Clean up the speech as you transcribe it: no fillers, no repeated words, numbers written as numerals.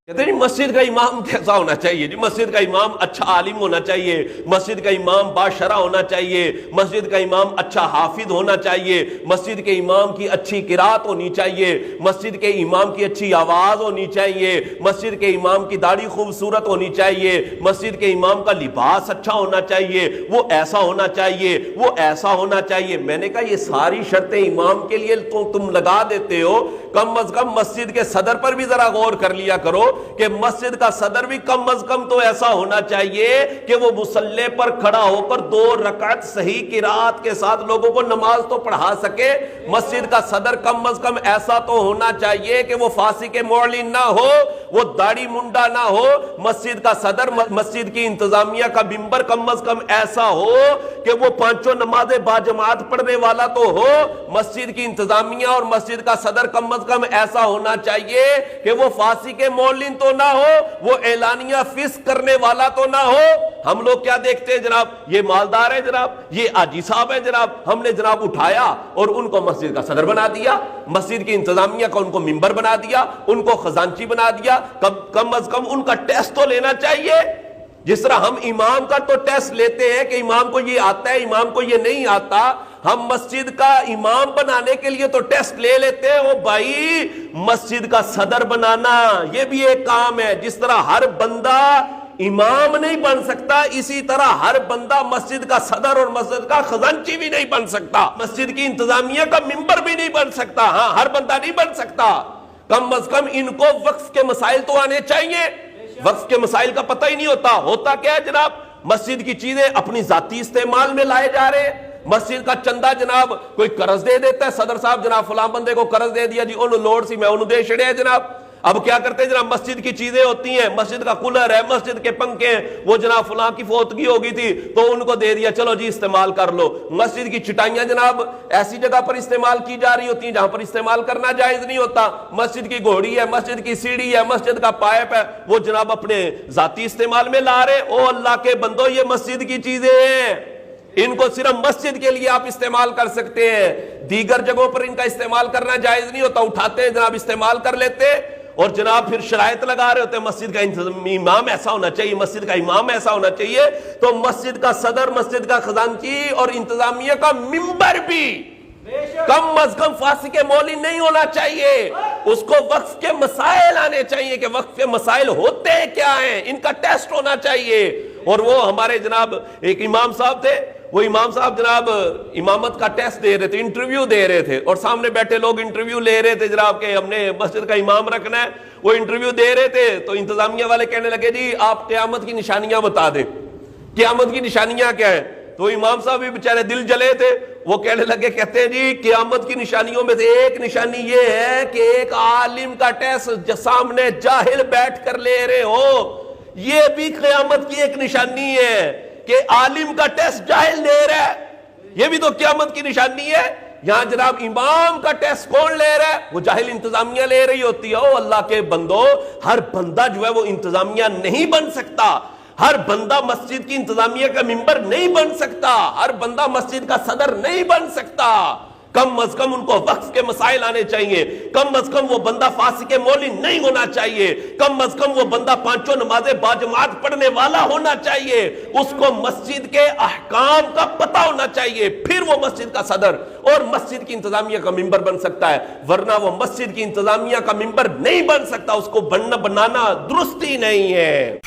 کہتے ہیں مسجد کا امام کیسا ہونا چاہیے؟ جی مسجد کا امام اچھا عالم ہونا چاہیے، مسجد کا امام باشرہ ہونا چاہیے، مسجد کا امام اچھا حافظ ہونا چاہیے، مسجد کے امام کی اچھی قرات ہونی چاہیے، مسجد کے امام کی اچھی آواز ہونی چاہیے، مسجد کے امام کی داڑھی خوبصورت ہونی چاہیے، مسجد کے امام کا لباس اچھا ہونا چاہیے، وہ ایسا ہونا چاہیے، وہ ایسا ہونا چاہیے۔ میں نے کہا یہ ساری شرطیں امام کے لیے تو تم لگا دیتے ہو، کم از کم مسجد کے صدر پر بھی ذرا غور کر لیا کرو کہ مسجد کا صدر بھی کم از کم تو ایسا ہونا چاہیے کہ وہ مصلی پر کھڑا ہو کر 2 رکعت صحیح قرات کے ساتھ لوگوں کو نماز تو پڑھا سکے۔ مسجد کا صدر کم از کم ایسا تو ہونا چاہیے کہ وہ فاسق معلن نہ ہو، وہ داڑھی منڈا نہ ہو۔ مسجد کا صدر، مسجد کی انتظامیہ کا ممبر کم از کم ایسا ہو کہ وہ 5 نمازیں باجماعت پڑھنے والا تو ہو۔ مسجد کی انتظامیہ اور مسجد کا صدر کم از کم ایسا ہونا چاہیے کہ وہ فاسق معلن تو نہ ہو، وہ اعلانیہ فسق کرنے والا تو نہ ہو۔ ہم لوگ کیا دیکھتے ہیں جناب؟ یہ مالدار ہے جناب، یہ حاجی صاحب ہے جناب، ہم نے جناب اٹھایا اور ان کو مسجد کا صدر بنا دیا، مسجد کی انتظامیہ کا ان کو ممبر بنا دیا، ان کو خزانچی بنا دیا۔ کم از کم ان کا ٹیسٹ تو لینا چاہیے، جس طرح ہم امام کا تو ٹیسٹ لیتے ہیں کہ امام کو یہ آتا ہے، امام کو یہ نہیں آتا۔ ہم مسجد کا امام بنانے کے لیے تو ٹیسٹ لے لیتے ہیں۔ وہ بھائی مسجد کا صدر بنانا یہ بھی ایک کام ہے۔ جس طرح ہر بندہ امام نہیں بن سکتا، اسی طرح ہر بندہ مسجد کا صدر اور مسجد کا خزانچی بھی نہیں بن سکتا، مسجد کی انتظامیہ کا ممبر بھی نہیں بن سکتا۔ ہاں، ہر بندہ نہیں بن سکتا۔ کم از کم ان کو وقف کے مسائل تو آنے چاہیے۔ وقف کے مسائل کا پتہ ہی نہیں ہوتا۔ ہوتا کیا ہے جناب؟ مسجد کی چیزیں اپنی ذاتی استعمال میں لائے جا رہے ہیں۔ مسجد کا چندہ جناب کوئی قرض دے دیتا ہے، صدر صاحب جناب فلاں بندے کو قرض دے دیا جی، انہوں لوڑ سی میں انہوں دے چھڑے ہیں جناب۔ اب کیا کرتے ہیں جناب؟ مسجد کی چیزیں ہوتی ہیں، مسجد کا کولر ہے، مسجد کے پنکھے ہیں، وہ جناب فلاں کی فوتگی ہوگی تھی تو ان کو دے دیا، چلو جی استعمال کر لو۔ مسجد کی چٹائیاں جناب ایسی جگہ پر استعمال کی جا رہی ہوتی ہیں جہاں پر استعمال کرنا جائز نہیں ہوتا۔ مسجد کی گھوڑی ہے، مسجد کی سیڑھی ہے، مسجد کا پائپ ہے، وہ جناب اپنے ذاتی استعمال میں لا رہے۔ او اللہ کے بندو، یہ مسجد کی چیزیں ہیں، ان کو صرف مسجد کے لیے آپ استعمال کر سکتے ہیں، دیگر جگہوں پر ان کا استعمال کرنا جائز نہیں ہوتا۔ اٹھاتے ہیں جناب، استعمال کر لیتے اور جناب پھر شرائط لگا رہے ہوتے ہیں، مسجد کا امام ایسا ہونا چاہیے، مسجد کا امام ایسا ہونا چاہیے۔ تو مسجد کا صدر، مسجد کا خزانچی اور انتظامیہ کا ممبر بھی کم از کم فاسق معلن نہیں ہونا چاہیے۔ اس کو وقف کے مسائل آنے چاہیے کہ وقف کے مسائل ہوتے کیا ہیں، ان کا ٹیسٹ ہونا چاہیے۔ اور وہ ہمارے جناب ایک امام صاحب تھے، وہ امام صاحب جناب امامت کا ٹیسٹ دے رہے تھے، انٹرویو دے رہے تھے، اور سامنے بیٹھے لوگ انٹرویو لے رہے تھے جناب کہ ہم نے مسجد کا امام رکھنا ہے۔ وہ انٹرویو دے رہے تھے تو انتظامیہ والے کہنے لگے جی آپ قیامت کی نشانیاں بتا دیں، قیامت کی نشانیاں کیا ہیں؟ تو امام صاحب بھی بیچارے دل جلے تھے، وہ کہنے لگے، کہتے ہیں جی قیامت کی نشانیوں میں سے ایک نشانی یہ ہے کہ ایک عالم کا ٹیسٹ سامنے جاہل بیٹھ کر لے رہے ہو۔ یہ بھی قیامت کی ایک نشانی ہے کہ عالم کا ٹیسٹ جاہل لے رہا ہے، یہ بھی تو قیامت کی نشانی ہے۔ یہاں جناب امام کا ٹیسٹ کون لے رہا ہے؟ وہ جاہل انتظامیہ لے رہی ہوتی ہے۔ او اللہ کے بندو، ہر بندہ جو ہے وہ انتظامیہ نہیں بن سکتا، ہر بندہ مسجد کی انتظامیہ کا ممبر نہیں بن سکتا، ہر بندہ مسجد کا صدر نہیں بن سکتا۔ کم از کم ان کو وقف کے مسائل آنے چاہیے، کم از کم وہ بندہ فاسق معلن نہیں ہونا چاہیے، کم از کم وہ بندہ 5 نمازیں باجماعت پڑھنے والا ہونا چاہیے، اس کو مسجد کے احکام کا پتہ ہونا چاہیے، پھر وہ مسجد کا صدر اور مسجد کی انتظامیہ کا ممبر بن سکتا ہے، ورنہ وہ مسجد کی انتظامیہ کا ممبر نہیں بن سکتا۔ اس کو بنانا درست ہی نہیں ہے۔